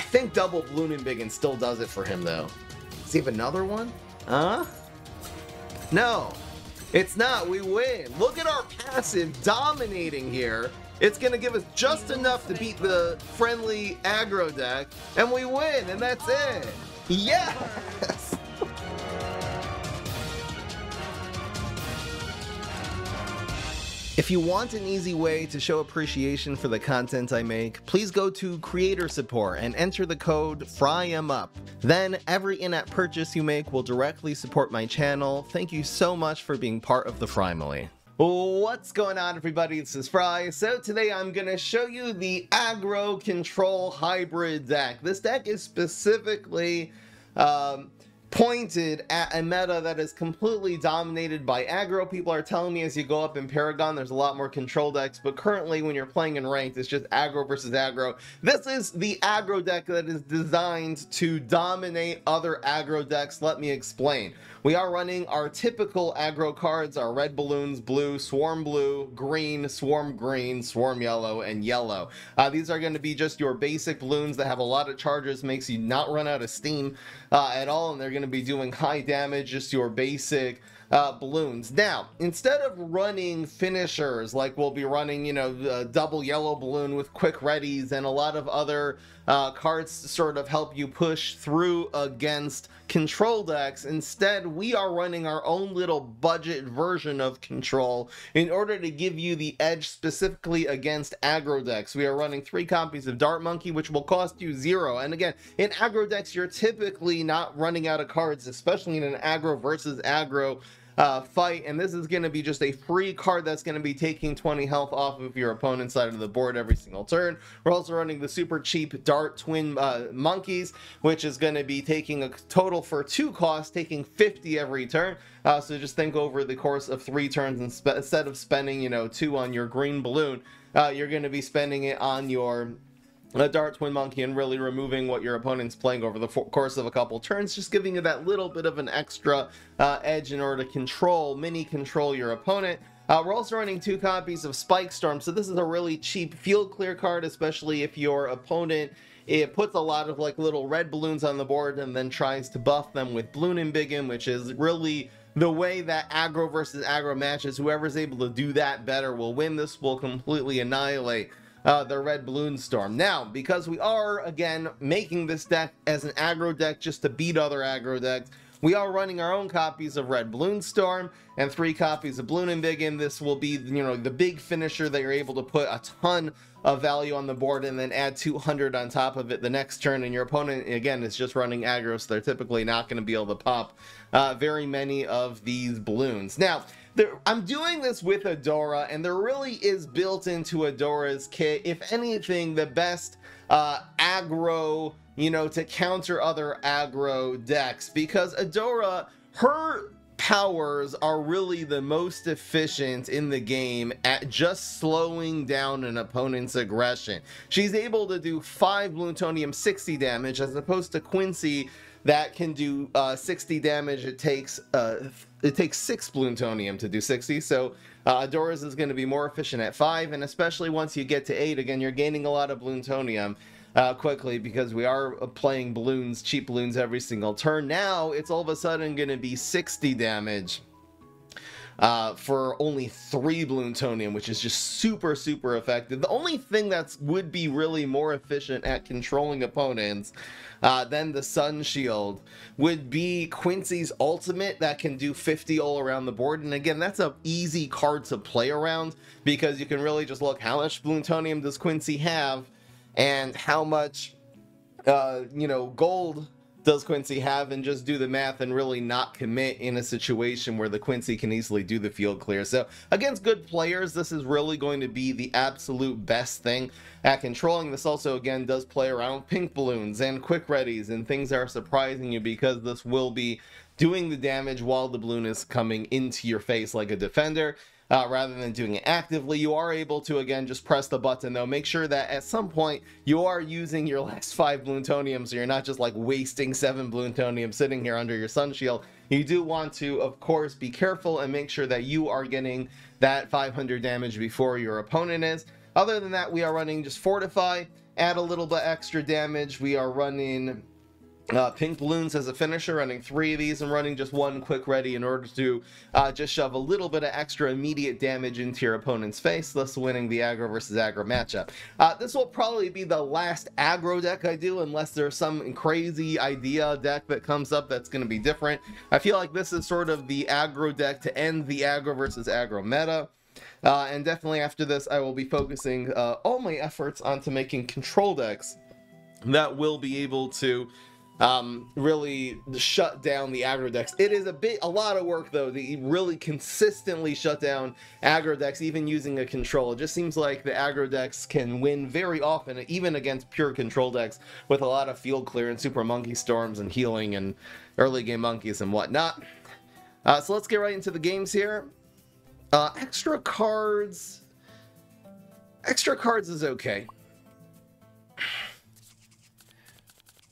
think double Bloon and Biggin still does it for him, though. Does he have another one? Huh? No, it's not. We win. Look at our passive dominating here. It's going to give us just enough to beat the friendly aggro deck, and we win, and that's it. Yes! If you want an easy way to show appreciation for the content I make, please go to Creator Support and enter the code FRYEMUP. Then, every in-app purchase you make will directly support my channel. Thank you so much for being part of the Frymily. What's going on, everybody? This is Fry. So today I'm going to show you the Aggro Control Hybrid deck. This deck is specifically pointed at a meta that is completely dominated by aggro. People are telling me as you go up in Paragon there's a lot more control decks, but currently when you're playing in ranked it's just aggro versus aggro. This is the aggro deck that is designed to dominate other aggro decks. Let me explain. We are running our typical aggro cards, our red balloons, blue, swarm blue, green, swarm yellow, and yellow. These are going to be just your basic balloons that have a lot of charges, makes you not run out of steam at all, and they're going to be doing high damage, just your basic balloons. Now, instead of running finishers like we'll be running, you know, double yellow balloon with quick readies and a lot of other cards to sort of help you push through against control decks, instead we are running our own little budget version of control in order to give you the edge specifically against aggro decks. We are running 3 copies of Dart Monkey, which will cost you 0. And again, in aggro decks you're typically not running out of cards, especially in an aggro versus aggro fight, and this is going to be just a free card that's going to be taking 20 health off of your opponent's side of the board every single turn. We're also running the super cheap Dart Twin Monkeys, which is going to be taking a total for 2 costs, taking 50 every turn. So just think over the course of 3 turns, instead of spending, you know, 2 on your green balloon, you're going to be spending it on your Dart Twin Monkey and really removing what your opponent's playing over the course of a couple turns, just giving you that little bit of an extra edge in order to mini control your opponent. We're also running 2 copies of Spike Storm, so this is a really cheap field clear card, especially if your opponent puts a lot of like little red balloons on the board and then tries to buff them with Bloon and Biggin, which is really the way that aggro versus aggro matches. Whoever's able to do that better will win. This will completely annihilate the red balloon storm. Now, because we are again making this deck as an aggro deck just to beat other aggro decks, we are running our own copies of Red Balloon Storm and 3 copies of Bloon and Biggin. This will be, you know, the big finisher that you're able to put a ton of value on the board and then add 200 on top of it the next turn, and your opponent again is just running aggro, so they're typically not going to be able to pop very many of these balloons. Now, I'm doing this with Adora, and there really is built into Adora's kit, if anything, the best aggro, you know, to counter other aggro decks, because Adora, her powers are really the most efficient in the game at just slowing down an opponent's aggression. She's able to do 5 Bloontonium 60 damage, as opposed to Quincy that can do 60 damage. It takes 6 Bloontonium to do 60, so Adora's is going to be more efficient at 5, and especially once you get to 8, again, you're gaining a lot of Bloontonium quickly, because we are playing balloons, cheap balloons every single turn. Now it's all of a sudden going to be 60 damage for only 3 Bloontonium, which is just super effective. The only thing that would be really more efficient at controlling opponents than the Sun Shield would be Quincy's ultimate that can do 50 all around the board. And again, that's an easy card to play around, because you can really just look, how much Bloontonium does Quincy have and how much you know, gold does Quincy have, and just do the math and really not commit in a situation where the Quincy can easily do the field clear. So against good players, this is really going to be the absolute best thing at controlling. This also again does play around with pink balloons and quick readies and things that are surprising you, because this will be doing the damage while the balloon is coming into your face like a defender. Rather than doing it actively, you are able to again just press the button, though. Make sure that at some point you are using your last 5 Bloontonium, so you're not just like wasting 7 Bloontonium sitting here under your Sun Shield. You do want to, of course, be careful and make sure that you are getting that 500 damage before your opponent is. Other than that, we are running just Fortify add a little bit extra damage, we are running pink Bloons as a finisher, running 3 of these and running just 1 quick ready in order to just shove a little bit of extra immediate damage into your opponent's face, thus winning the aggro versus aggro matchup. This will probably be the last aggro deck I do unless there's some crazy idea deck that comes up that's going to be different. I feel like this is sort of the aggro deck to end the aggro versus aggro meta. And definitely after this I will be focusing all my efforts onto making control decks that will be able to really shut down the aggro decks. It is a lot of work though to really consistently shut down aggro decks even using a control. It just seems like the aggro decks can win very often even against pure control decks with a lot of field clear and super monkey storms and healing and early game monkeys and whatnot. So let's get right into the games here. Extra cards is okay.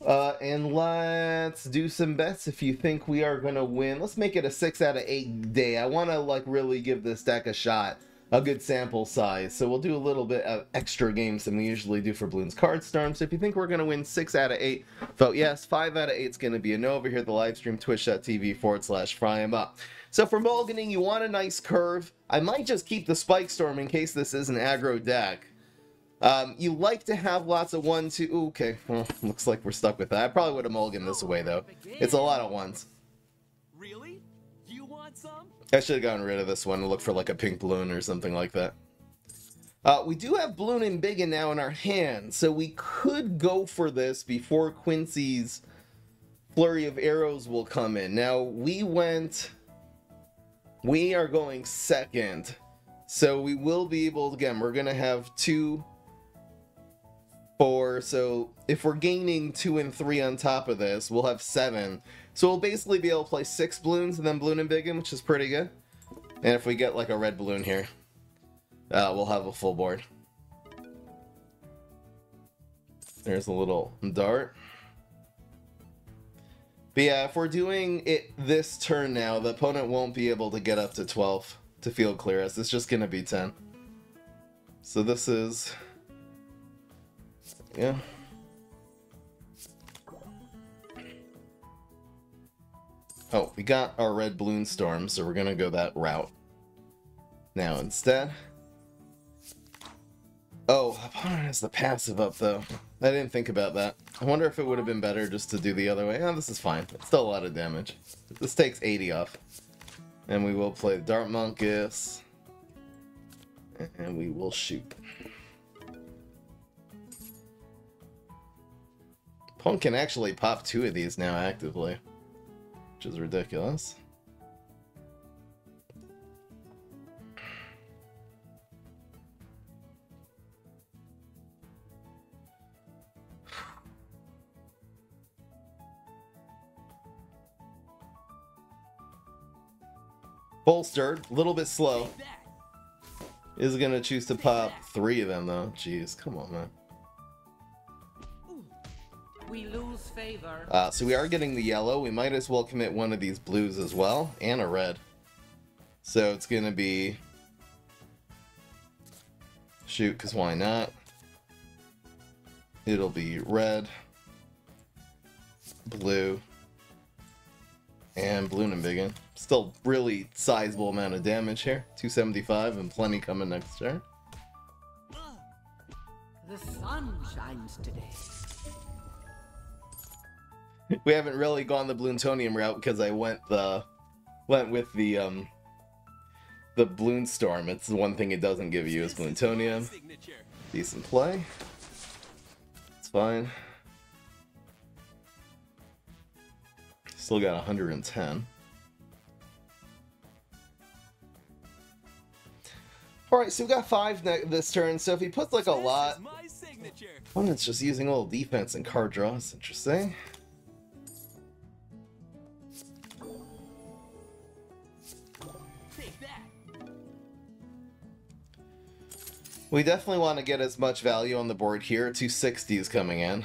And let's do some bets if you think we are going to win. Let's make it a 6 out of 8 day. I want to like really give this deck a shot, a good sample size. So we'll do a little bit of extra games than we usually do for Bloons Card Storm. So if you think we're going to win 6 out of 8, vote yes. 5 out of 8 is going to be a no over here at the live stream, twitch.tv/FRYEMUP. So for mulliganing, you want a nice curve. I might just keep the Spike Storm in case this is an aggro deck. You like to have lots of 1, 2... Ooh, okay, well, looks like we're stuck with that. I probably would have mulliganed this away, though. It's a lot of 1s. Really? You want some? I should have gotten rid of this one and looked for like a pink Bloon or something like that. We do have Bloon and Biggin now in our hand, so we could go for this before Quincy's Flurry of Arrows will come in. Now, we are going second, so we will be able to, again, we're going to have 2... 4, so if we're gaining 2 and 3 on top of this, we'll have 7. So we'll basically be able to play 6 Bloons and then Bloon and Biggin, which is pretty good. And if we get like a red Bloon here, we'll have a full board. There's a little dart. But yeah, if we're doing it this turn now, the opponent won't be able to get up to 12 to field clear us. It's just going to be 10. So this is... yeah. Oh, we got our red Bloon Storm, so we're gonna go that route now instead. Oh, the opponent has the passive up though. I didn't think about that. I wonder if it would have been better just to do the other way. Oh, this is fine. It's still a lot of damage. This takes 80 off. And we will play Dart Monkus. And we will shoot. Punk can actually pop 2 of these now actively, which is ridiculous. Bolstered, a little bit slow. Is gonna choose to pop 3 of them though. Jeez, come on, man. We lose favor. So we are getting the yellow. We might as well commit one of these blues as well, and a red. So it's gonna be shoot, because why not? It'll be red, blue, and Bloon and Biggin. Still really sizable amount of damage here. 275 and plenty coming next turn. The sun shines today. We haven't really gone the Bloontonium route because I went with the Bloon Storm. It's the one thing it doesn't give you is Bloontonium. Decent play. It's fine. Still got 110. Alright, so we got 5 this turn, so if he puts like a lot, opponent's just using a little defense and card draw. That's interesting. We definitely want to get as much value on the board here. 260 is coming in.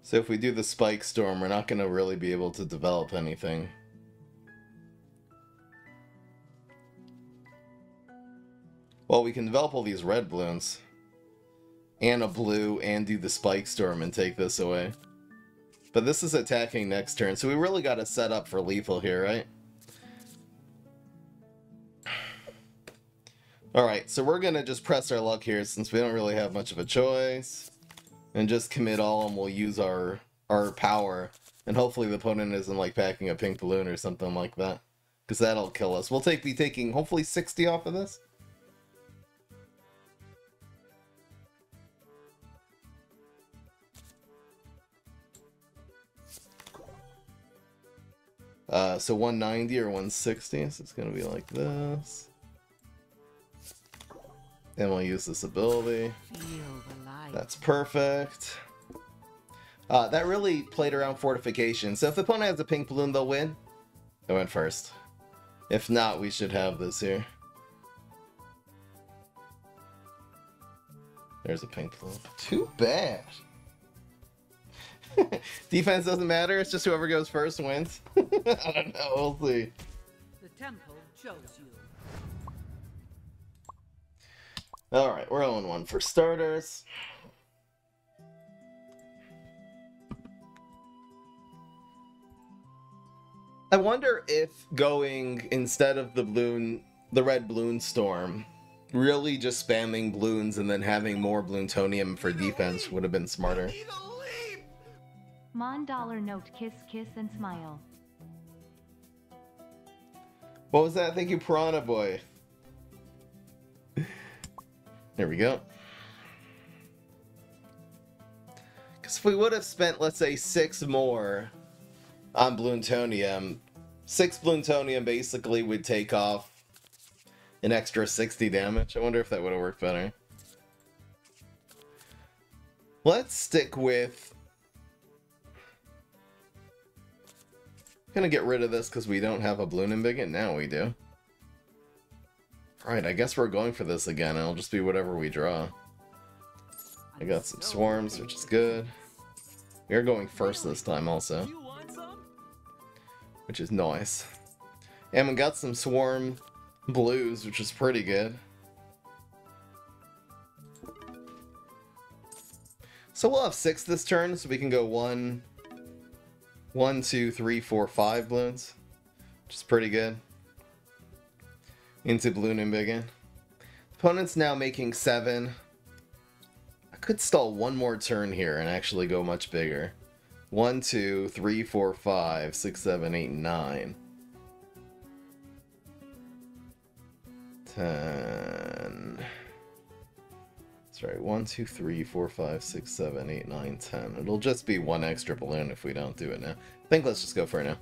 So if we do the Spike Storm, we're not going to really be able to develop anything Well, we can develop all these red Bloons. And a blue, and do the Spike Storm and take this away. But this is attacking next turn, so we really got to set up for lethal here, right? Alright, so we're going to just press our luck here since we don't really have much of a choice. And just commit all and we'll use our power. And hopefully the opponent isn't like packing a pink balloon or something like that. Because that'll kill us. We'll be taking hopefully 60 off of this. So 190 or 160, so it's going to be like this. Then we'll use this ability. That's perfect. That really played around fortification. So if the opponent has a pink balloon, they'll win. I went first. If not, we should have this here. There's a pink balloon. Too bad. Defense doesn't matter, it's just whoever goes first wins. I don't know, we'll see. The temple chose you. Alright, we're 0-1 for starters. I wonder if going instead of the red Bloon Storm, really just spamming Bloons and then having more Bloontonium for defense would have been smarter. Mon dollar note, kiss, kiss, and smile. What was that? Thank you, Piranha Boy. There we go. Because if we would have spent, let's say, 6 more on Bloontonium, 6 Bloontonium basically would take off an extra 60 damage. I wonder if that would have worked better. Let's stick with... Gonna get rid of this because we don't have a Bloon Embiggen. Now we do. Alright, I guess we're going for this again. It'll just be whatever we draw. I got some swarms, which is good. We are going first this time also. Which is nice. And we got some swarm blues, which is pretty good. So we'll have 6 this turn, so we can go 1, 2, 3, 4, 5 Bloons, which is pretty good. Into Bloon Embiggen. Opponent's now making 7. I could stall one more turn here and actually go much bigger. 1, 2, 3, 4, 5, 6, 7, 8, 9. 10. That's right. 1, 2, 3, 4, 5, 6, 7, 8, 9, 10. It'll just be 1 extra balloon if we don't do it now. I think let's just go for it now.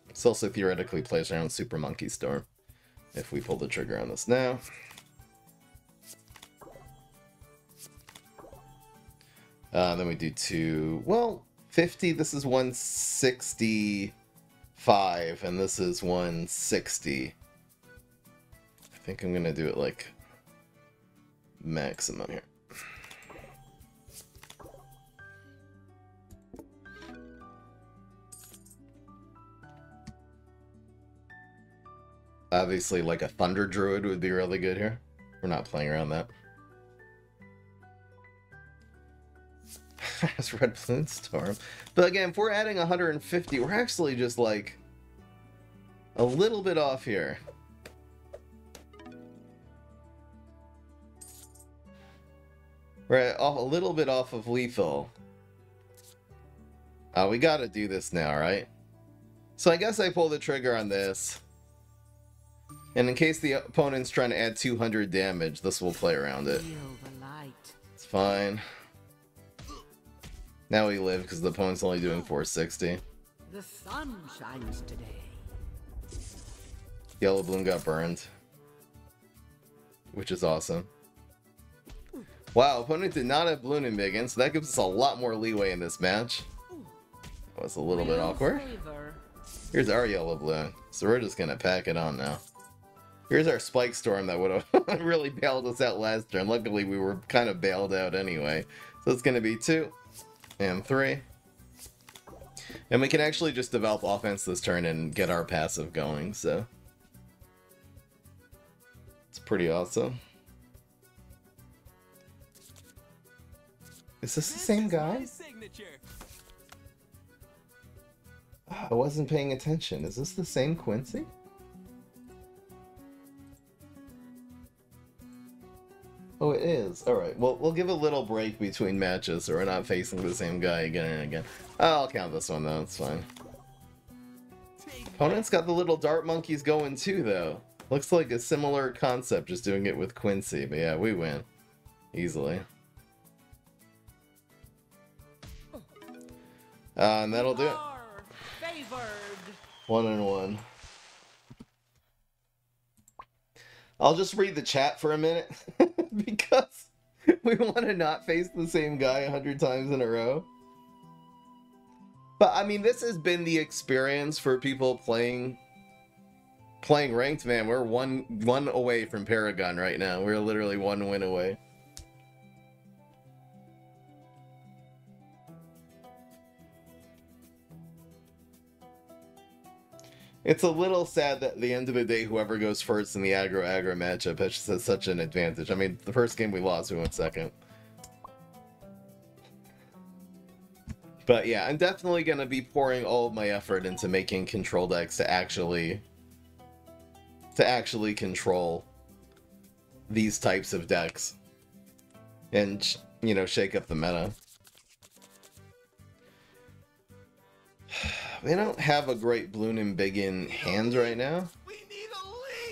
This also theoretically plays around Super Monkey Storm if we pull the trigger on this now. Then we do 2, well, 50, this is 165, and this is 160. I think I'm gonna do it like maximum here. Obviously, like a Thunder Druid would be really good here. We're not playing around that. It's Red Bloon Storm. But again, if we're adding 150, we're actually just like a little bit off here. We're a little bit off of lethal. We gotta do this now, right? So I guess I pull the trigger on this. And in case the opponent's trying to add 200 damage, this will play around it. It's fine. Now we live because the opponent's only doing 460. The sun shines today. Yellow Bloon got burned. Which is awesome. Wow, opponent did not have Bloon Embiggen, so that gives us a lot more leeway in this match. That was a little bit awkward. Here's our Yellow Bloon, so we're just gonna pack it on now. Here's our Spike Storm that would have really bailed us out last turn. Luckily, we were kind of bailed out anyway. So it's gonna be 2 and 3. And we can actually just develop offense this turn and get our passive going, so. It's pretty awesome. Is this the same guy? Oh, I wasn't paying attention. Is this the same Quincy? Oh, it is. Alright, well, we'll give a little break between matches so we're not facing the same guy again and again. I'll count this one, though. It's fine. Opponent's got the little dart monkeys going, too, though. Looks like a similar concept, just doing it with Quincy. But yeah, we win. Easily. And that'll do it. 1-1. I'll just read the chat for a minute because we want to not face the same guy 100 times in a row. But I mean, this has been the experience for people playing ranked, man. We're one away from Paragon right now. We're literally 1 win away. It's a little sad that at the end of the day, whoever goes first in the aggro matchup has such an advantage. I mean, the first game we lost, we went second. But yeah, I'm definitely going to be pouring all of my effort into making control decks to actually control these types of decks. And, you know, shake up the meta. We don't have a great Bloon and Big in hand right now. We need a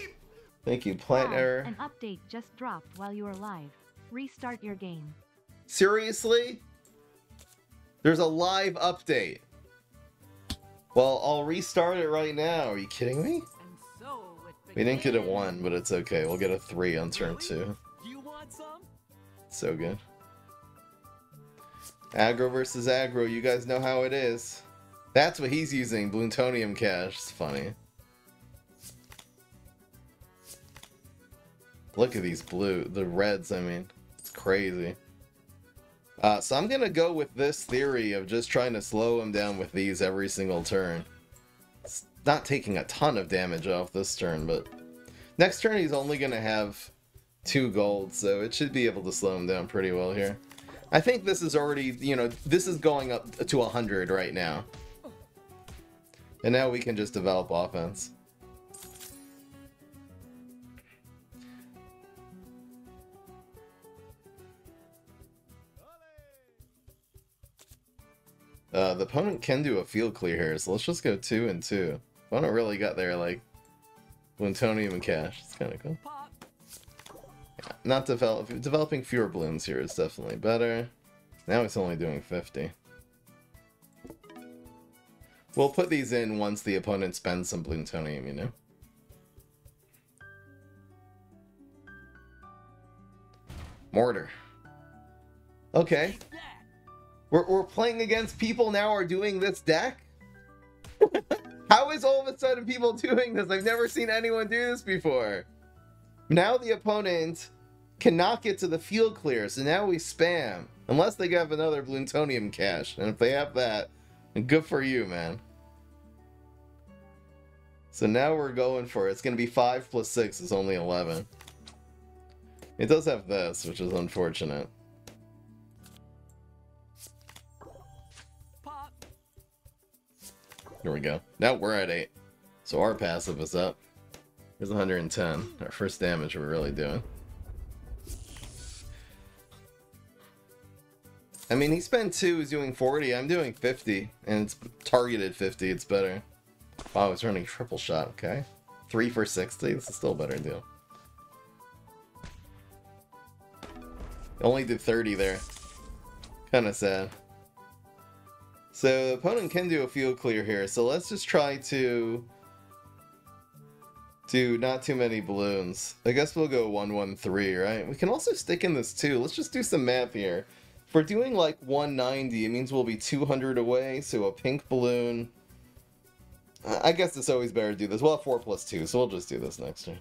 leap. Thank you, Plant Error. An update just dropped while you were live. Restart your game. Seriously? There's a live update. Well, I'll restart it right now. Are you kidding me? We didn't get a 1, but it's okay. We'll get a 3 on turn 2. You want some? So good. Aggro versus aggro. You guys know how it is. That's what he's using, Bloontonium Cash. It's funny. Look at these the reds, I mean. It's crazy. So I'm gonna go with this theory of just trying to slow him down with these every single turn. It's not taking a ton of damage off this turn, but next turn he's only gonna have 2 gold, so it should be able to slow him down pretty well here. I think this is already, you know, this is going up to 100 right now. And now we can just develop offense. The opponent can do a field clear here, so let's just go 2 and 2. Opponent really got there like Bloontonium and Cash. It's kind of cool. Yeah, not developing fewer balloons here is definitely better. Now it's only doing 50. We'll put these in once the opponent spends some Bloontonium, you know? Mortar. Okay. We're playing against people now who are doing this deck? How is all of a sudden people doing this? I've never seen anyone do this before. Now the opponent cannot get to the field clear, so now we spam. Unless they have another Bloontonium Cash. And if they have that, then good for you, man. So now we're going for it. It's going to be 5 plus 6 is only 11. It does have this, which is unfortunate. Here we go. Now we're at 8. So our passive is up. Here's 110. Our first damage we're really doing. I mean, he spent 2, he's doing 40. I'm doing 50. And it's targeted 50. It's better. Wow, he's running triple shot. Okay. 3 for 60. This is still a better deal. Only did 30 there. Kind of sad. So the opponent can do a field clear here, so let's just try to do not too many balloons. I guess we'll go 1-1-3, right? We can also stick in this 2. Let's just do some math here. If we're doing like 190, it means we'll be 200 away, so a pink balloon. I guess it's always better to do this. We'll have 4 plus 2, so we'll just do this next turn.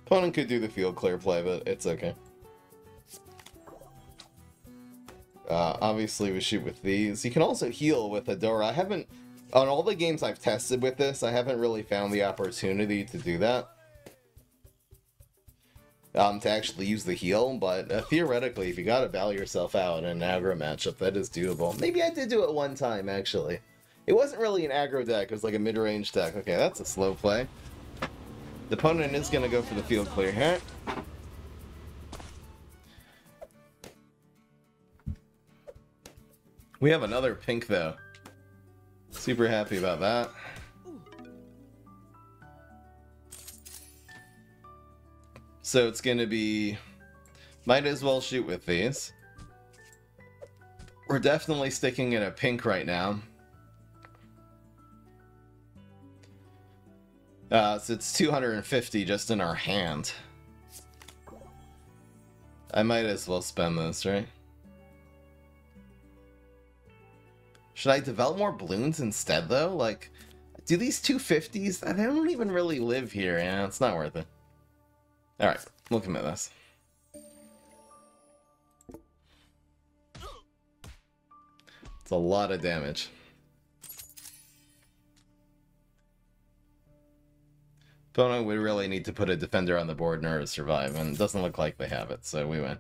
Opponent could do the field clear play, but it's okay. Obviously, we shoot with these. You can also heal with Adora. I haven't, on all the games I've tested with this, I haven't really found the opportunity to do that. To actually use the heal, but theoretically, if you gotta bail yourself out in an aggro matchup, that is doable. Maybe I did do it one time, actually. It wasn't really an aggro deck, it was like a mid-range deck. Okay, that's a slow play. The opponent is gonna go for the field clear here. We have another pink, though. Super happy about that. So it's going to be... Might as well shoot with these. We're definitely sticking in a pink right now. So it's 250 just in our hand. I might as well spend this, right? Should I develop more Bloons instead, though? Like, do these 250s? They don't even really live here. Yeah, it's not worth it. Alright, we'll commit this. It's a lot of damage. Opponent would really need to put a defender on the board in order to survive, and it doesn't look like they have it, so we win.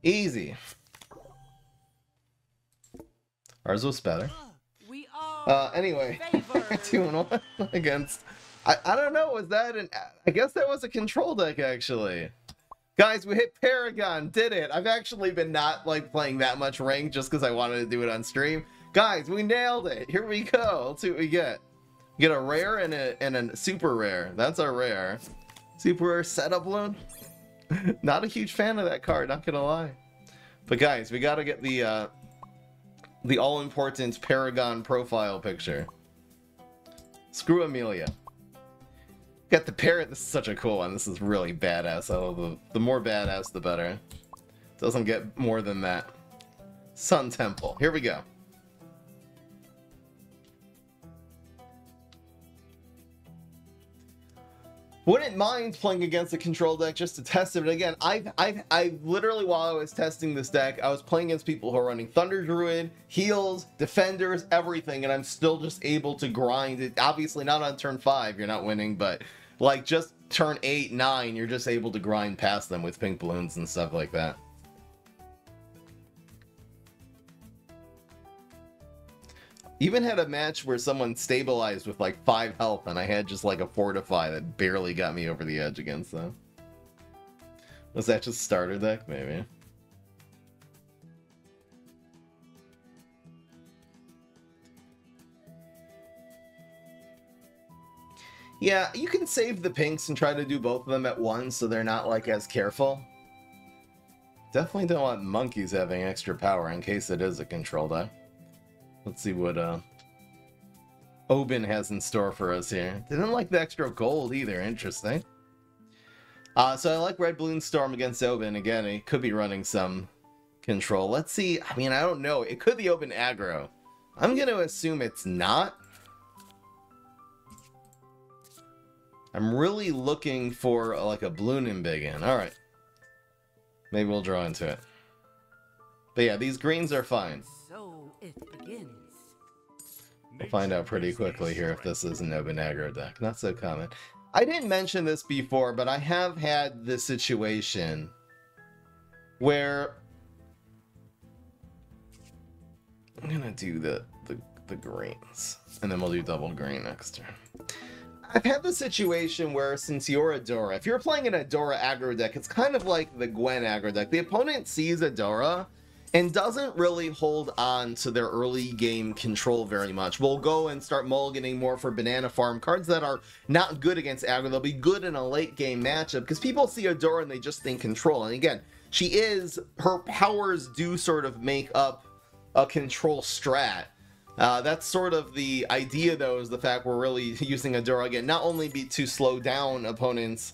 Easy. Ours was better. We are Anyway, favored. 2-1 against... I don't know, was that an... I guess that was a control deck, actually. Guys, we hit Paragon, did it! I've actually been not, like, playing that much ranked just because I wanted to do it on stream. Guys, we nailed it! Here we go! Let's see what we get. We get a rare and a super rare. That's our rare. Super rare setup loan. Not a huge fan of that card, not gonna lie. But guys, we gotta get the all-important Paragon profile picture. Screw Amelia. Got the parrot. This is such a cool one. This is really badass. The more badass, the better. Doesn't get more than that. Sun Temple. Here we go. Wouldn't mind playing against a control deck just to test it. But again, I literally, while I was testing this deck, I was playing against people who are running Thunder Druid, heals, defenders, everything, and I'm still just able to grind it. Obviously, not on turn 5, you're not winning, but like just turn 8, 9, you're just able to grind past them with pink balloons and stuff like that. Even had a match where someone stabilized with like 5 health and I had just like a Fortify that barely got me over the edge against them. Was that just starter deck? Maybe. Yeah, you can save the pinks and try to do both of them at once so they're not like as careful. Definitely don't want monkeys having extra power in case it is a control deck. Let's see what Oben has in store for us here. Didn't like the extra gold either. Interesting. So I like Red Balloon Storm against Oben. Again, he could be running some control. Let's see. I mean, I don't know. It could be Oben aggro. I'm going to assume it's not. I'm really looking for like a Bloon and Big In. All right. Maybe we'll draw into it. But yeah, these greens are fine. So it begins. We'll find out pretty quickly here if this is an Oben aggro deck. Not so common. I didn't mention this before, but I have had this situation where I'm gonna do the greens, and then we'll do double green next turn. I've had the situation where, since you're Adora, if you're playing an Adora aggro deck, it's kind of like the Gwen aggro deck. The opponent sees Adora and doesn't really hold on to their early game control very much. We'll go and start mulliganing more for banana farm cards that are not good against aggro. They'll be good in a late game matchup because people see Adora and they just think control. And again, her powers do sort of make up a control strat. That's sort of the idea, though, is the fact we're really using Adora again, not only to slow down opponents'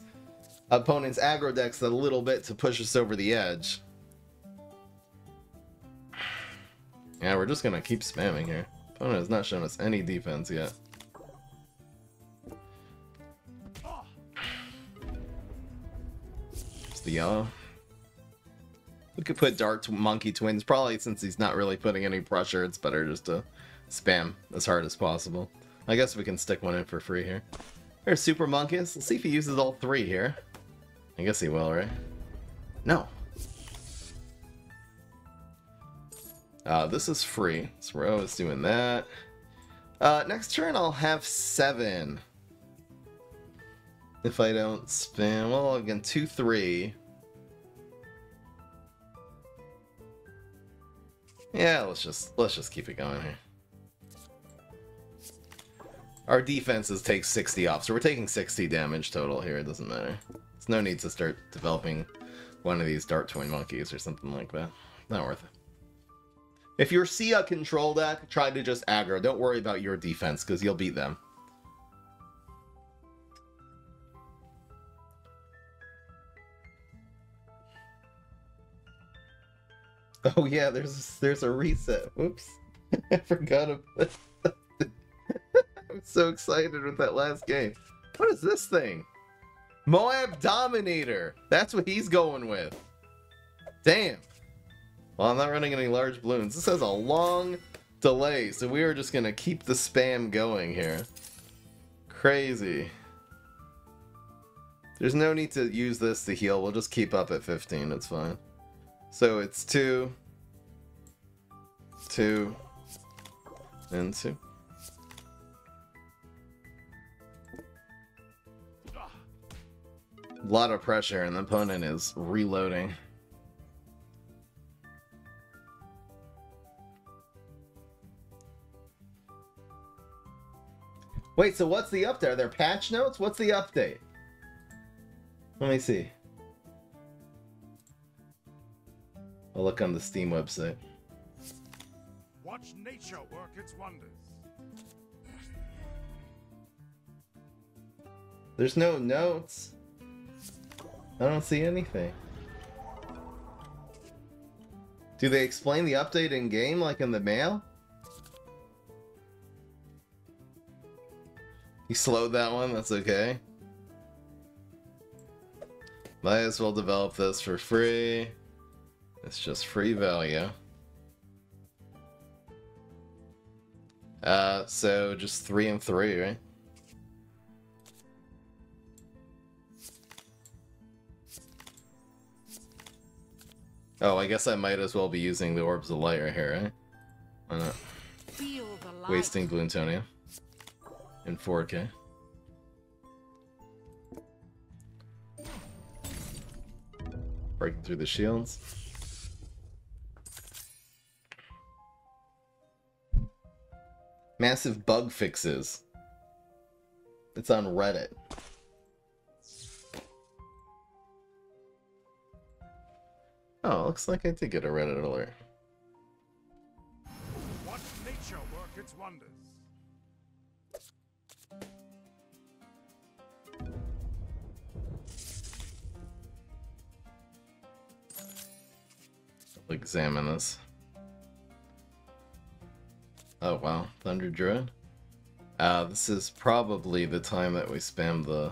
aggro decks a little bit to push us over the edge. Yeah, we're just gonna keep spamming here. Opponent has not shown us any defense yet. Just the yellow. We could put Dart Monkey Twins. Probably since he's not really putting any pressure, it's better just to spam as hard as possible. I guess we can stick one in for free here. There's Super Monkeys. Let's see if he uses all 3 here. I guess he will, right? No. This is free. So we're always doing that. Next turn I'll have 7. If I don't spam, well, again, 2, 3. Yeah, let's just keep it going here. Our defenses take 60 off, so we're taking 60 damage total here. It doesn't matter. There's no need to start developing one of these Dart Twin Monkeys or something like that. Not worth it. If you're Sia control deck, try to just aggro. Don't worry about your defense, because you'll beat them. Oh yeah, there's a reset. Whoops. I forgot about that. I'm so excited with that last game. What is this thing? Moab Dominator. That's what he's going with. Damn. Well, I'm not running any large balloons. This has a long delay, so we are just going to keep the spam going here. Crazy. There's no need to use this to heal. We'll just keep up at 15. It's fine. So it's 2, 2, and 2. A lot of pressure, and the opponent is reloading. Wait, so what's the update? Are there patch notes? What's the update? Let me see. I'll look on the Steam website. Watch nature work its wonders. There's no notes. I don't see anything. Do they explain the update in game like in the mail? You slowed that one, that's okay. Might as well develop this for free. It's just free value. So just 3 and 3, right? Oh, I guess I might as well be using the Orbs of Light right here, right? Why not? Feel the light. Wasting Bloontonia in 4K. Breaking through the shields. Massive bug fixes. It's on Reddit. Oh, looks like I did get a Reddit alert. Watch nature work its wonders. I'll examine this. Oh wow, Thunder Druid. This is probably the time that we spam the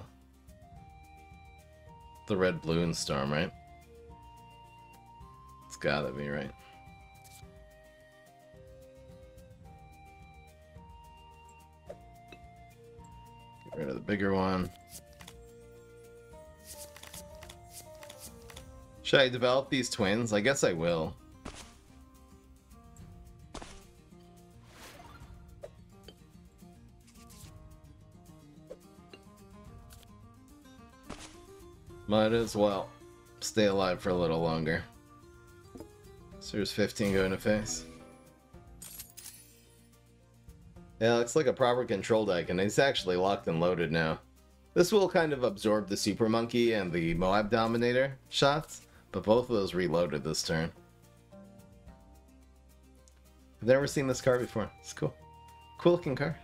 red Bloon Storm, right? It's gotta be, right? Get rid of the bigger one. Should I develop these twins? I guess I will. Might as well stay alive for a little longer. So there's 15 going to face. Yeah, it looks like a proper control deck, and it's actually locked and loaded now. This will kind of absorb the Super Monkey and the Moab Dominator shots, but both of those reloaded this turn. I've never seen this card before. It's cool. Cool looking card.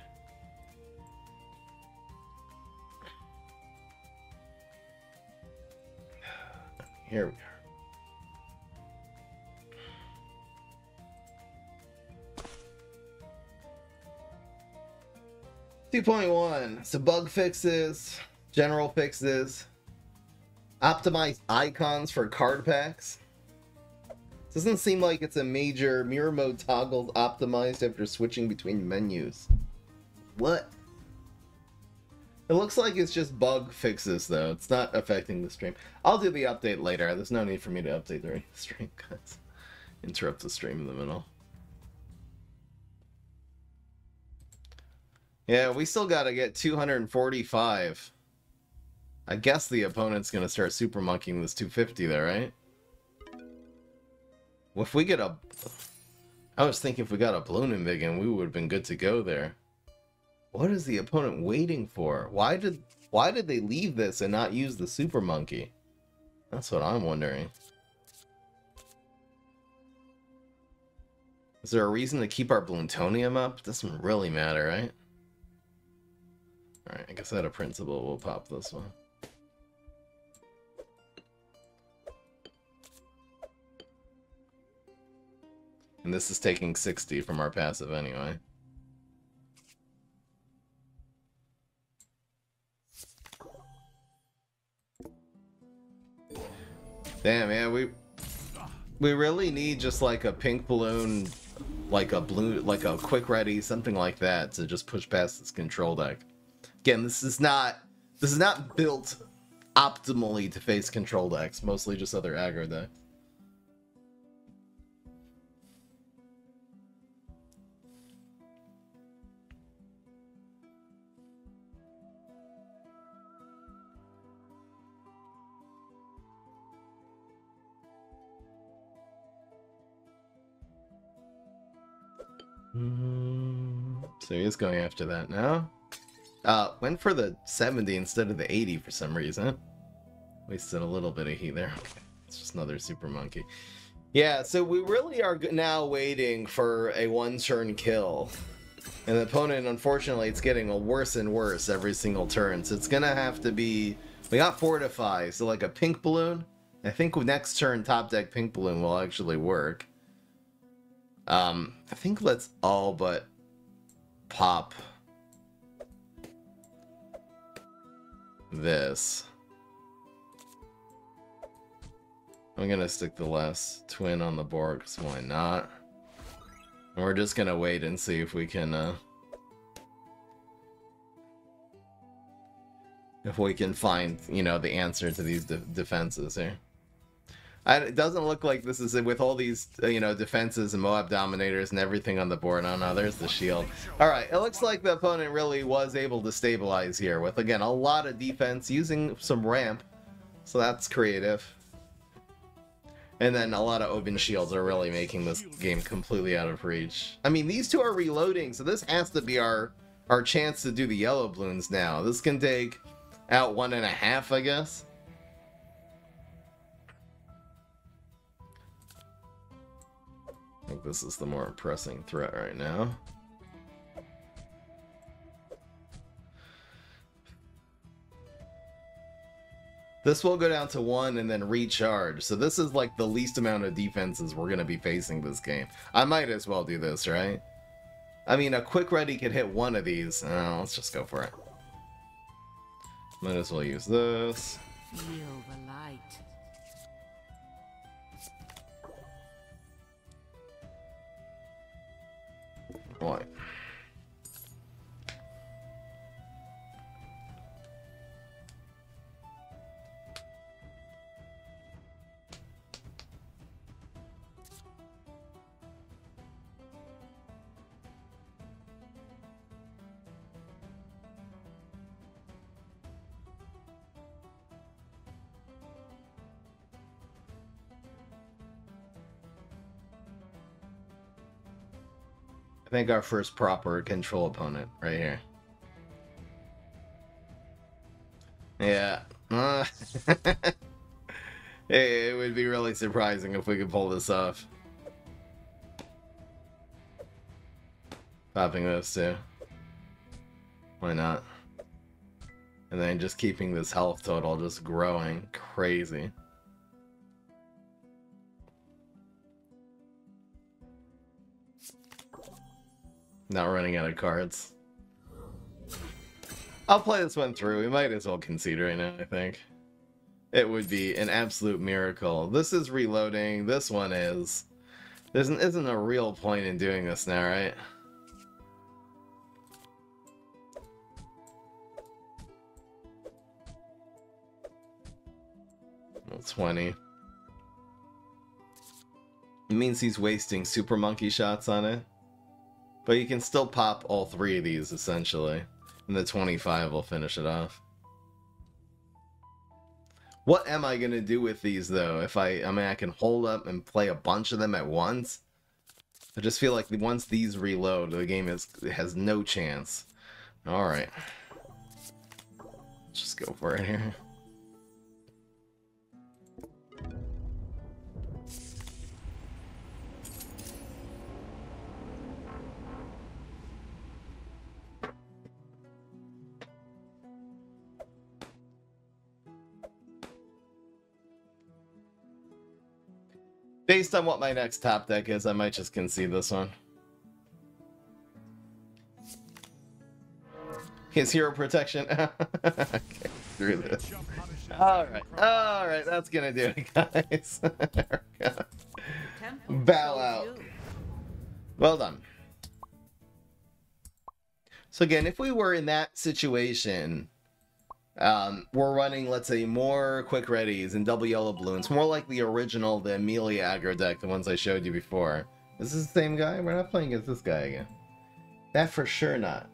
Here we are. 2.1. So bug fixes, general fixes, optimized icons for card packs. Doesn't seem like it's a major mirror mode toggle optimized after switching between menus. What? It looks like it's just bug fixes, though. It's not affecting the stream. I'll do the update later. There's no need for me to update during the stream, guys. Interrupt the stream in the middle. Yeah, we still gotta get 245. I guess the opponent's gonna start super monkeying this 250 there, right? Well, if we get a... I was thinking if we got a Bloon in Vegan, we would have been good to go there. What is the opponent waiting for? Why did they leave this and not use the super monkey? That's what I'm wondering. Is there a reason to keep our Bloontonium up? Doesn't really matter, right? Alright, I guess out of principle we'll pop this one. And this is taking 60 from our passive anyway. Damn, yeah, we really need just like a pink balloon, like a blue, like a quick ready, something like that to just push past this control deck. Again, this is not built optimally to face control decks, mostly just other aggro decks. So he is going after that now. Went for the 70 instead of the 80 for some reason. Wasted a little bit of heat there. Okay. It's just another super monkey. Yeah, so we really are now waiting for a one-turn kill. And the opponent, unfortunately, it's getting worse and worse every single turn. So it's gonna have to be... We got Fortify, so like a pink balloon. I think next turn, top deck pink balloon will actually work. I think let's all but pop this. I'm gonna stick the last twin on the board, because why not? And we're just gonna wait and see if we can, find, you know, the answer to these defenses here. It doesn't look like this is with all these, you know, defenses and Moab Dominators and everything on the board. Oh no, there's the shield. Alright, it looks like the opponent really was able to stabilize here with, again, a lot of defense using some ramp. So that's creative. And then a lot of open shields are really making this game completely out of reach. I mean, these two are reloading, so this has to be our chance to do the yellow balloons now. This can take out 1.5, I guess. I think this is the more pressing threat right now. This will go down to 1 and then recharge. So this is like the least amount of defenses we're going to be facing this game. I might as well do this, right? I mean, a quick ready could hit one of these. Let's just go for it. Might as well use this. Feel the light. Boy. I think our first proper control opponent right here. Yeah. It would be really surprising if we could pull this off. Popping those two. Why not? And then just keeping this health total just growing crazy. Not running out of cards. I'll play this one through. We might as well concede right now, I think. It would be an absolute miracle. This is reloading. This one is. There isn't a real point in doing this now, right? Well, 20. It means he's wasting super monkey shots on it. But you can still pop all 3 of these, essentially. And the 25 will finish it off. What am I gonna do with these, though? If I mean, I can hold up and play a bunch of them at once. I just feel like once these reload, the game has no chance. Alright. Let's just go for it here. Based on what my next top deck is, I might just concede this one. His hero protection. Okay, through this. Alright, that's gonna do it, guys. Bow out. Well done. So again, if we were in that situation, we're running, let's say, more quick readies and double yellow balloons, more like the original, the Ilya aggro deck, the ones I showed you before. Is this the same guy? We're not playing against this guy again. That for sure not.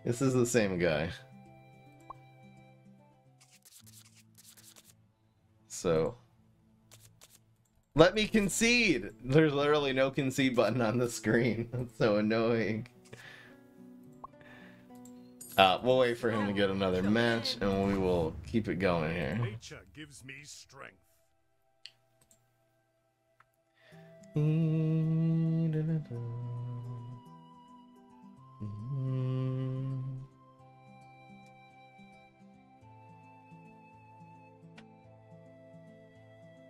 This is the same guy. So, let me concede! There's literally no concede button on the screen. That's so annoying. We'll wait for him to get another match, and we will keep it going here. Nature gives me strength.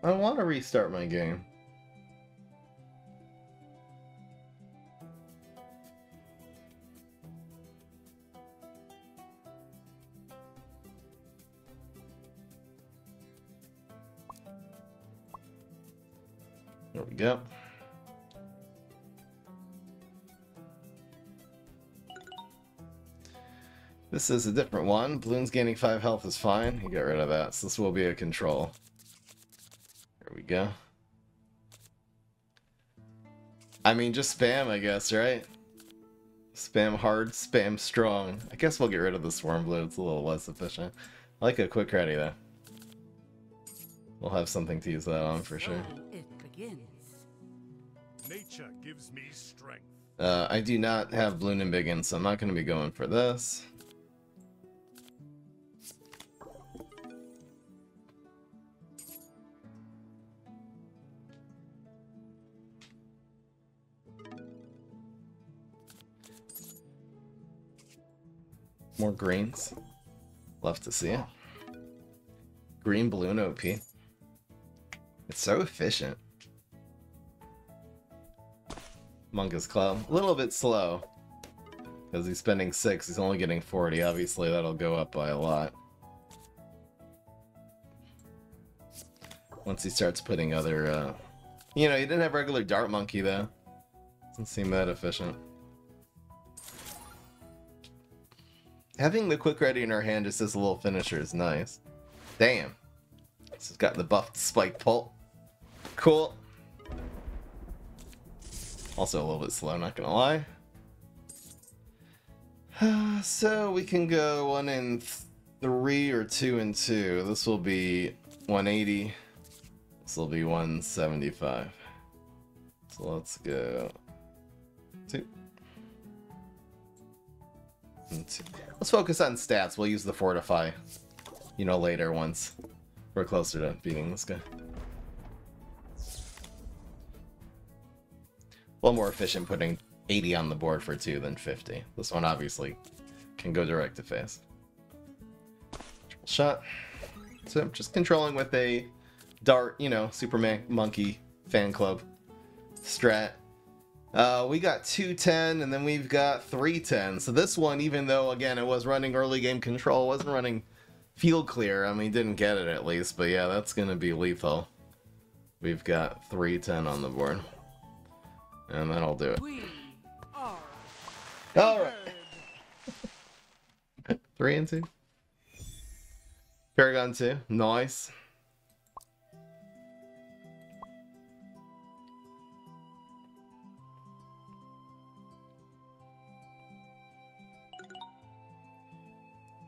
I want to restart my game. There we go. This is a different one. Bloons gaining 5 health is fine. You get rid of that. So this will be a control. There we go. I mean, just spam, I guess, right? Spam hard, spam strong. I guess we'll get rid of the Swarm Blue. It's a little less efficient. I like a quick ready, though. We'll have something to use that on for sure. It begins. Nature gives me strength. I do not have Bloon and Biggin, so I'm not going to be going for this. More greens. Love to see it. Green Bloon OP. It's so efficient. Mungus Club. A little bit slow. Because he's spending 6, he's only getting 40. Obviously that'll go up by a lot. Once he starts putting other, You know, he didn't have regular Dart Monkey though. Doesn't seem that efficient. Having the quick ready in our hand just as a little finisher is nice. Damn. This has got the buffed Spike Pult. Cool. Also a little bit slow, not gonna lie. So we can go 1 and 3 or 2 and 2. This will be 180. This will be 175. So let's go 2. And 2. Let's focus on stats. We'll use the Fortify, you know, later once we're closer to beating this guy. A little more efficient putting 80 on the board for 2 than 50. This one obviously can go direct to face. Triple shot. So I'm just controlling with a Dart, you know, Superman Monkey fan club strat. We got 210 and then we've got 310. So this one, even though again it was running early game control, wasn't running field clear. I mean, didn't get it at least, but yeah, that's gonna be lethal. we've got 3-10 on the board. And that'll do it. We are Alright. 3 and 2. Paragon 2. Nice.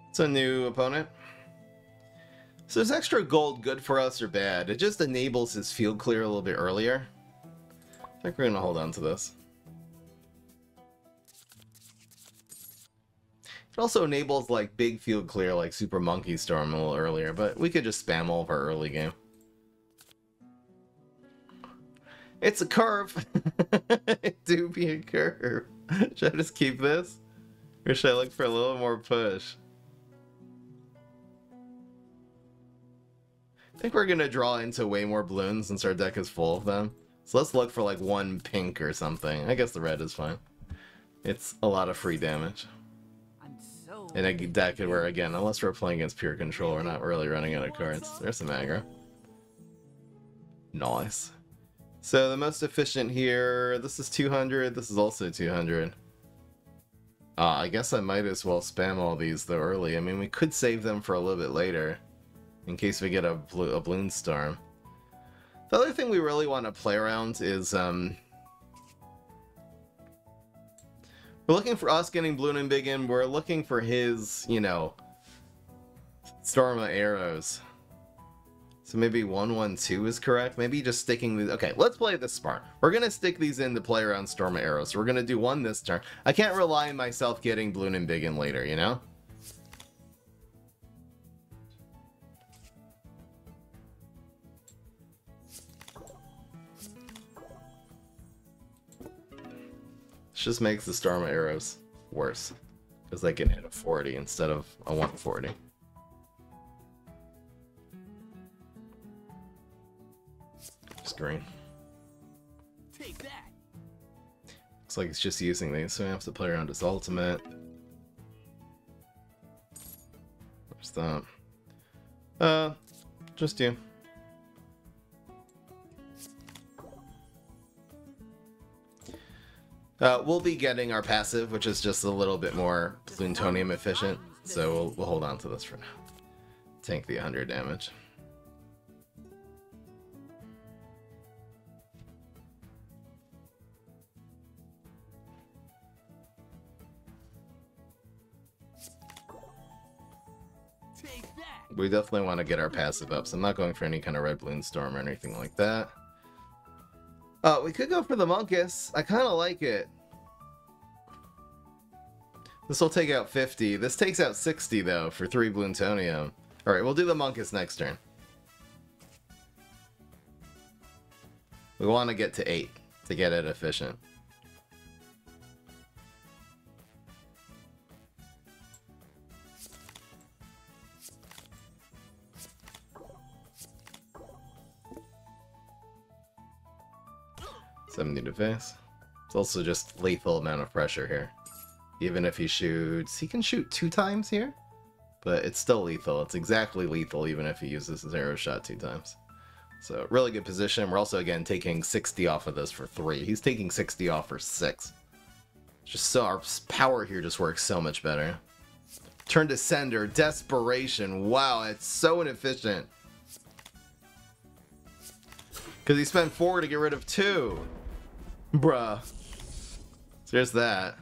It's a new opponent. So is extra gold good for us or bad? It just enables his field clear a little bit earlier. I think we're gonna hold on to this. It also enables like big field clear like Super Monkey Storm a little earlier, but we could just spam all of our early game. It's a curve. It do be a curve. Should I just keep this? Or should I look for a little more push? I think we're gonna draw into way more Bloons since our deck is full of them. So let's look for like one pink or something. I guess the red is fine. It's a lot of free damage. I'm so In a deck where, again, unless we're playing against pure control, we're not really running out of cards. There's some aggro. Nice. So the most efficient here, this is 200, this is also 200. I guess I might as well spam all these though early. I mean, we could save them for a little bit later, in case we get a Bloons Storm. The other thing we really want to play around is, we're looking for us getting Bloon and Big in, we're looking for his, you know, Storm of Arrows. So maybe 1-1-2 is correct. Maybe just sticking these. Okay, let's play this smart. We're gonna stick these in to play around Storm of Arrows. So we're gonna do one this turn. I can't rely on myself getting Bloon and Big in later, you know? This just makes the Storm of Arrows worse, because they can hit a 40 instead of a 140. Green. take that. Looks like it's just using these, so we have to play around his ultimate. Where's that? Just you. We'll be getting our passive, which is just a little bit more plutonium efficient, so we'll hold on to this for now. Tank the 100 damage. We definitely want to get our passive up, so I'm not going for any kind of red balloon storm or anything like that. We could go for the Monkus. I kind of like it. This will take out 50. This takes out 60, though, for 3 Plutonium. Alright, we'll do the Monkus next turn. We want to get to 8 to get it efficient. $70 to face. It's also just lethal amount of pressure here. Even if he shoots... He can shoot 2 times here? But it's still lethal. It's exactly lethal even if he uses his arrow shot 2 times. So, really good position. We're also, again, taking 60 off of this for 3. He's taking 60 off for 6. Just so... Our power here just works so much better. Turn to Sender. Desperation. Wow, it's so inefficient. Because he spent 4 to get rid of 2. Bruh. So there's that.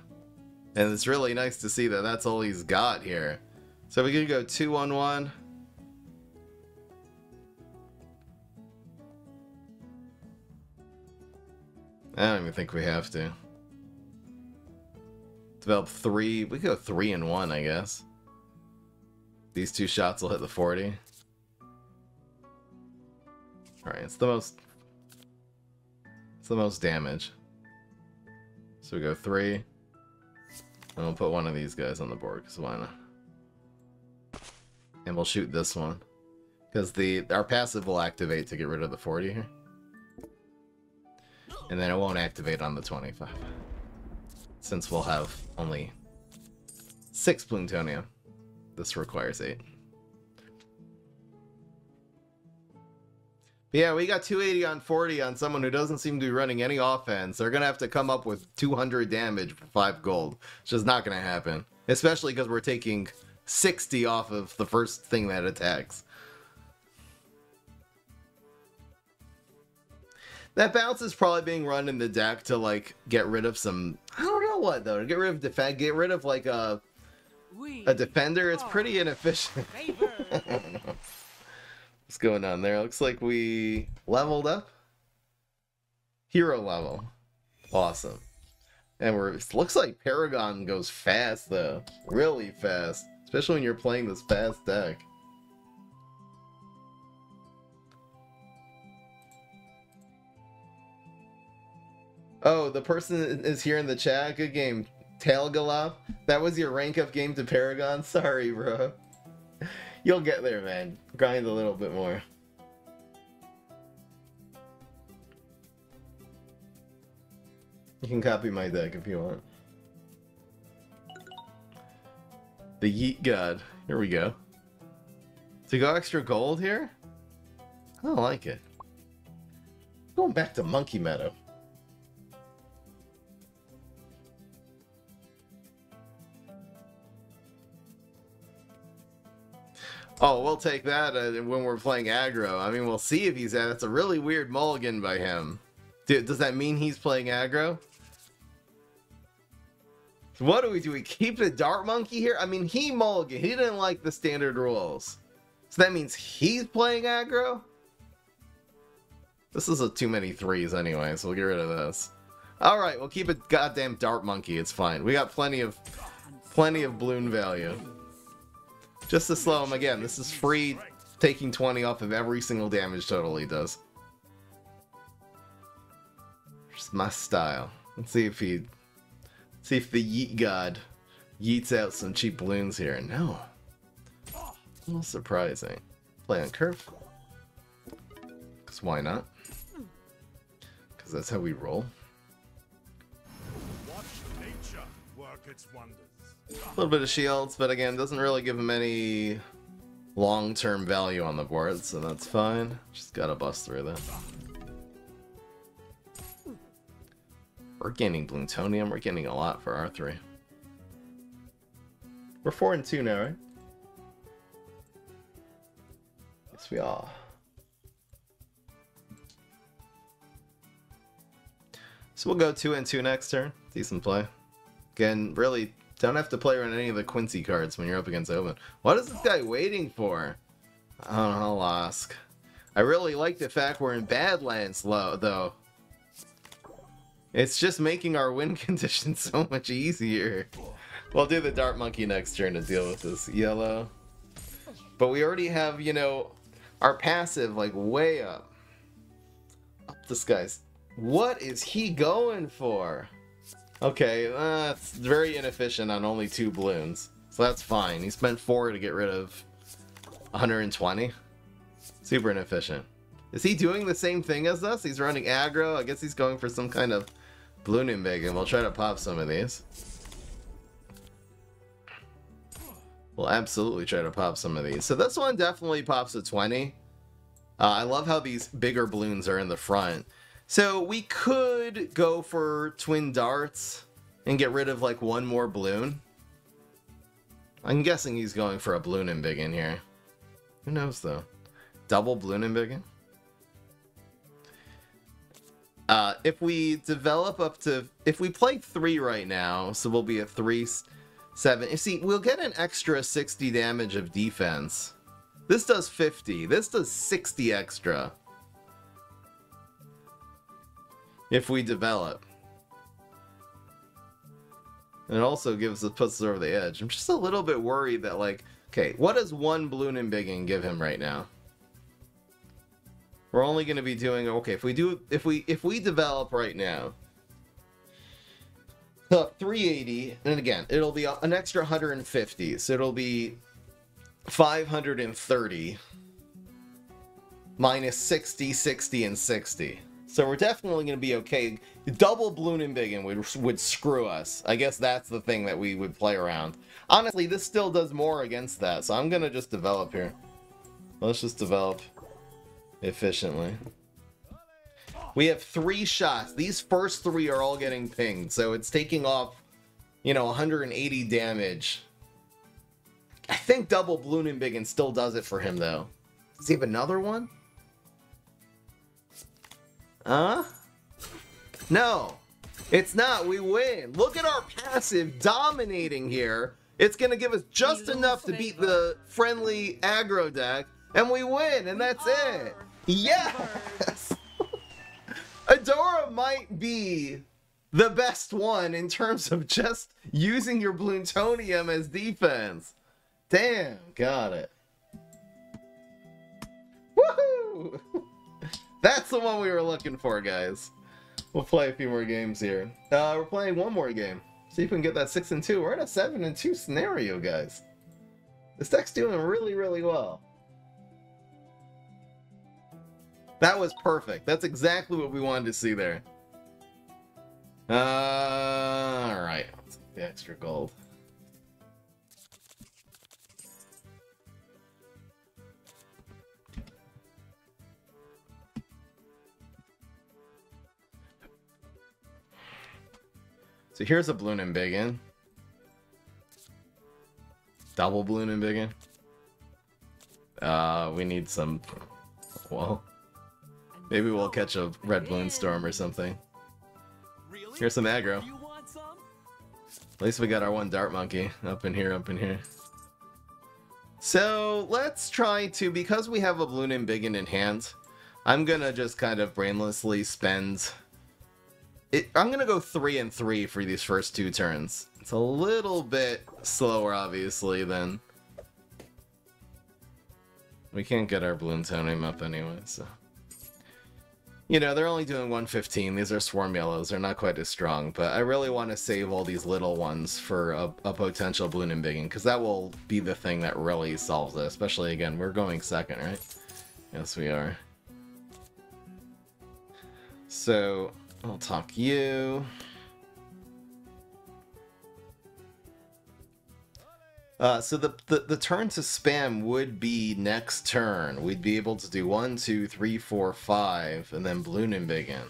And it's really nice to see that that's all he's got here. So we could go 2-1-1. I don't even think we have to. Develop 3. We could go 3-1, I guess. These 2 shots will hit the 40. Alright, it's the most damage. So we go 3. And we'll put one of these guys on the board, because why not? And we'll shoot this one. Because our passive will activate to get rid of the 40 here. And then it won't activate on the 25. Since we'll have only 6 plutonium. This requires 8. But yeah, we got 280 on 40 on someone who doesn't seem to be running any offense. They're going to have to come up with 200 damage for 5 gold. It's just not going to happen. Especially because we're taking 60 off of the first thing that attacks. That bounce is probably being run in the deck to, like, get rid of some... I don't know what, though. To get rid of defend, get rid of, like, a defender. It's pretty inefficient. What's going on there? Looks like we leveled up. Hero level. Awesome. And it looks like Paragon goes fast, though. Really fast. Especially when you're playing this fast deck. Oh, the person is here in the chat. Good game. Tail Galop. That was your rank up game to Paragon? Sorry, bro. You'll get there, man. Grind a little bit more. You can copy my deck if you want. The Yeet God. Here we go. To go extra gold here? I don't like it. Going back to Monkey Meadow. Oh, we'll take that when we're playing aggro. I mean, we'll see if he's at. It's a really weird mulligan by him. Does that mean he's playing aggro? So what do? We keep the Dart Monkey here? I mean, he mulligan. He didn't like the standard rules. So that means he's playing aggro? This is too many threes anyway, so we'll get rid of this. Alright, we'll keep a goddamn Dart Monkey. It's fine. We got plenty of Bloon value. Just to slow him again, this is free, taking 20 off of every single damage total he does. Just my style. Let's see if the Yeet God yeets out some cheap balloons here. No. A little surprising. Play on curve. Because why not? Because that's how we roll. Watch nature work its wonders. A little bit of shields, but again, doesn't really give him any long-term value on the board, so that's fine. Just gotta bust through that. We're gaining Bloontonium. We're getting a lot for R3. We're 4-2 now, right? Yes, we are. So we'll go 2-2 next turn. Decent play. Again, really don't have to play around any of the Quincy cards when you're up against Open. What is this guy waiting for? I don't know, I'll ask. I really like the fact we're in Badlands, though. It's just making our win condition so much easier. We'll do the Dart Monkey next turn to deal with this yellow. But we already have, you know, our passive, like, way up. Up this guy's. What is he going for? Okay, that's very inefficient on only 2 balloons. So that's fine. He spent 4 to get rid of 120. Super inefficient. Is he doing the same thing as us? He's running aggro. I guess he's going for some kind of balloon invasion. We'll try to pop some of these. We'll absolutely try to pop some of these. So this one definitely pops a 20. I love how these bigger balloons are in the front. So we could go for twin darts and get rid of like 1 more balloon. I'm guessing he's going for a balloon embiggen here. Who knows though? Double balloon embiggen? If we develop up to... If we play 3 right now, so we'll be at 3-7. You see, we'll get an extra 60 damage of defense. This does 50. This does 60 extra. If we develop. And it also puts us over the edge. I'm just a little bit worried that, like, okay, what does 1 balloon embiggen give him right now? We're only going to be doing, okay, if we develop right now, 380, and again, it'll be an extra 150, so it'll be 530 minus 60, 60, and 60. So we're definitely going to be okay. Double balloon embiggen would screw us. I guess that's the thing that we would play around. Honestly, this still does more against that, so I'm going to just develop here. Let's just develop. efficiently. We have 3 shots. These first 3 are all getting pinged, so it's taking off, you know, 180 damage. I think double Bloon and Biggin still does it for him, though. Does he have another one? No, it's not. We win. Look at our passive dominating here. It's going to give us just enough to beat the friendly aggro deck, and we win, and that's it. Yes! Adora might be the best one in terms of just using your Bloontonium as defense. Damn, got it. Woohoo! That's the one we were looking for, guys. We'll play a few more games here. We're playing one more game. See if we can get that 6-2. We're in a 7-2 scenario, guys. This deck's doing really, really well. That was perfect. That's exactly what we wanted to see there. Alright. Let's get the extra gold. So here's a Bloon and Biggin. Double Bloon and Biggin. We need some... Well... Maybe we'll catch a red Bloon Storm or something. Here's some aggro. At least we got our one Dart Monkey up in here, up in here. So let's try to, because we have a Bloon and Biggin in hand, I'm gonna just kind of brainlessly spend it. I'm gonna go 3-3 for these first 2 turns. It's a little bit slower, obviously, than we can't get our Bloontonium up anyway, so. You know, they're only doing 115. These are Swarm Yellows. They're not quite as strong, but I really want to save all these little ones for a potential Bloon and Biggin, because that will be the thing that really solves it. Especially, again, we're going second, right? Yes, we are. So, I'll talk you. So the turn to spam would be next turn. We'd be able to do 1, 2, 3, 4, 5, and then Bloon and Biggin.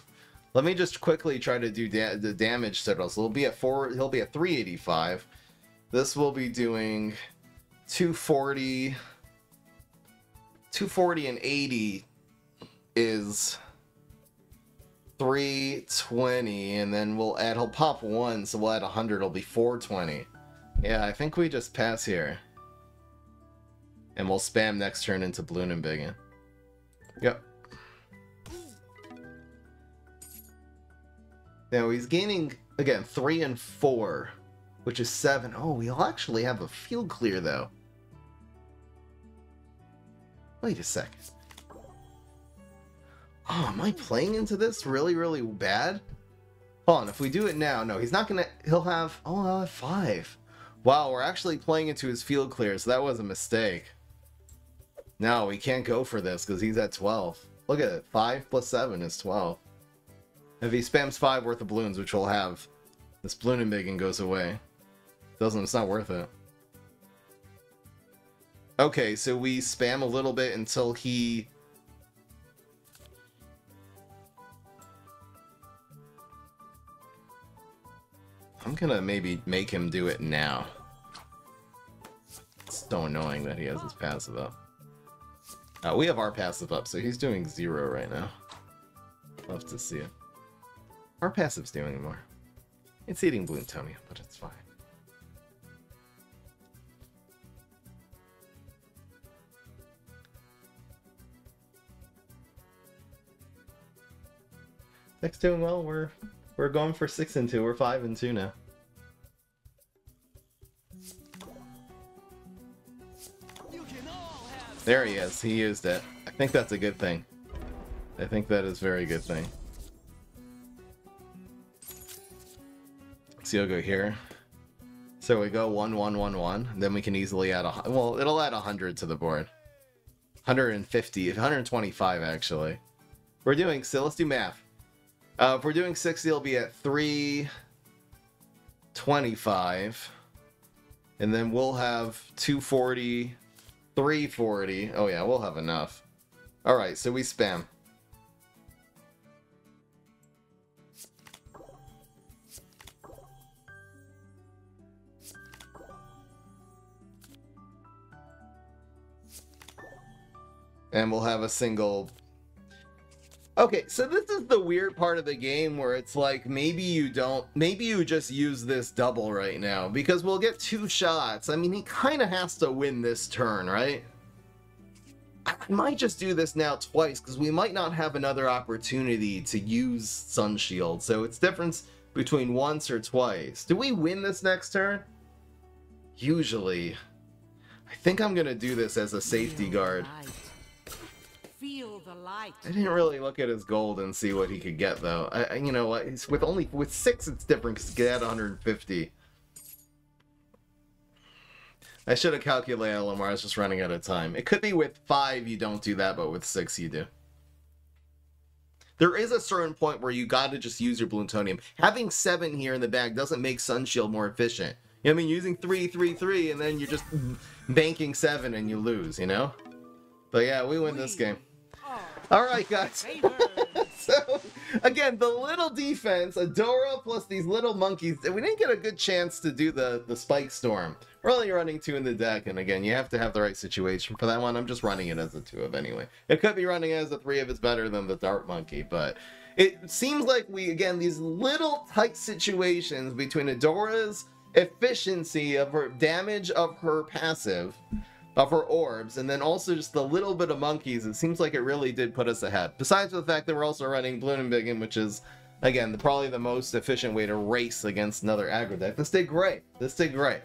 Let me just quickly try to do the damage totals. He'll be at 385. This will be doing 240. 240 and 80 is 320, and then we'll add. He'll pop 1, so we'll add 100. It'll be 420. Yeah, I think we just pass here. And we'll spam next turn into Bloon and Biggin. Yep. Now he's gaining, again, 3 and 4, which is 7. Oh, we'll actually have a field clear, though. Wait a second. Oh, am I playing into this really, really bad? Hold on, if we do it now, no, he's not gonna, he'll have 5. Wow, we're actually playing into his field clear, so that was a mistake. No, we can't go for this because he's at 12. Look at it, 5 plus 7 is 12. If he spams 5 worth of Bloons, which we'll have, this Bloon and Biggin goes away. It's not worth it. Okay, so we spam a little bit until he... I'm gonna maybe make him do it now. It's so annoying that he has his passive up. We have our passive up, so he's doing 0 right now. Love to see it. Our passive's doing more. It's eating Bloontonium, but it's fine. Deck's doing well. We're going for 6-2. We're 5-2 now. There he is. He used it. I think that's a good thing. I think that is a very good thing. So you'll go here. So we go 1, 1, 1, 1. Then we can easily add well, it'll add 100 to the board. 150, 125 actually. We're doing, so let's do math. If we're doing 60, it'll be at 325. And then we'll have 240, 340. Oh yeah, we'll have enough. Alright, so we spam. And we'll have a single... Okay, so this is the weird part of the game where it's like, maybe you just use this double right now, because we'll get 2 shots. I mean, he kind of has to win this turn, right? I might just do this now twice, because we might not have another opportunity to use Sun Shield, so it's difference between once or twice. Do we win this next turn? Usually. I think I'm going to do this as a safety guard. Feel the light. I didn't really look at his gold and see what he could get, though. You know what? With 6, it's different because he could add 150. I should have calculated a little more. I was just running out of time. It could be with 5 you don't do that, but with 6 you do. There is a certain point where you got to just use your Plutonium. Having 7 here in the bag doesn't make Sun Shield more efficient. You know what I mean? Using 3, 3, 3, and then you're just banking 7 and you lose, you know? But yeah, we win this game. Alright, guys. So, again, the little defense, Adora plus these little monkeys, we didn't get a good chance to do the Spike Storm. We're only running 2 in the deck, and again, you have to have the right situation for that one. I'm just running it as a 2 of anyway. It could be running as a 3 if it's better than the Dart Monkey, but it seems like again, these little tight situations between Adora's efficiency of her damage of her passive, of her orbs, and then also just the little bit of monkeys, it seems like it really did put us ahead. Besides the fact that we're also running Bloon and Biggin, which is, again, probably the most efficient way to race against another aggro deck. This did great. This did great.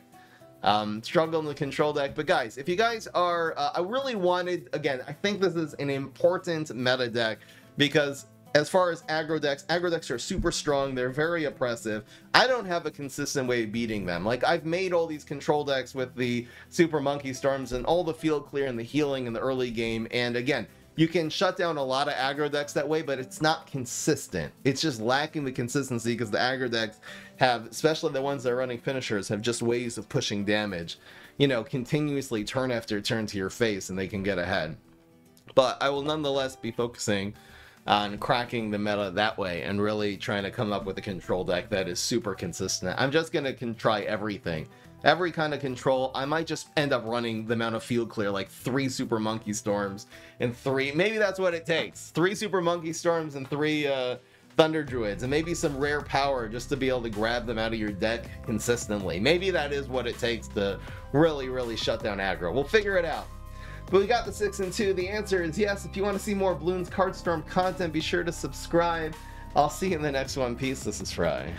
Struggle in the control deck. But guys, if you guys are, I really wanted, again, I think this is an important meta deck because as far as aggro decks are super strong. They're very oppressive. I don't have a consistent way of beating them. Like, I've made all these control decks with the Super Monkey Storms and all the field clear and the healing in the early game. And again, you can shut down a lot of aggro decks that way, but it's not consistent. It's just lacking the consistency because the aggro decks have, especially the ones that are running finishers, have just ways of pushing damage, you know, continuously turn after turn to your face, and they can get ahead. But I will nonetheless be focusing on cracking the meta that way and really trying to come up with a control deck that is super consistent. I'm just going to try everything. Every kind of control. I might just end up running the amount of field clear, like 3 Super Monkey Storms and 3, maybe that's what it takes. 3 Super Monkey Storms and 3 Thunder Druids, and maybe some rare power just to be able to grab them out of your deck consistently. Maybe that is what it takes to really, really shut down aggro. We'll figure it out. But we got the 6 and 2. The answer is yes. If you want to see more Bloons Card Storm content, be sure to subscribe. I'll see you in the next one. Peace. This is Fry.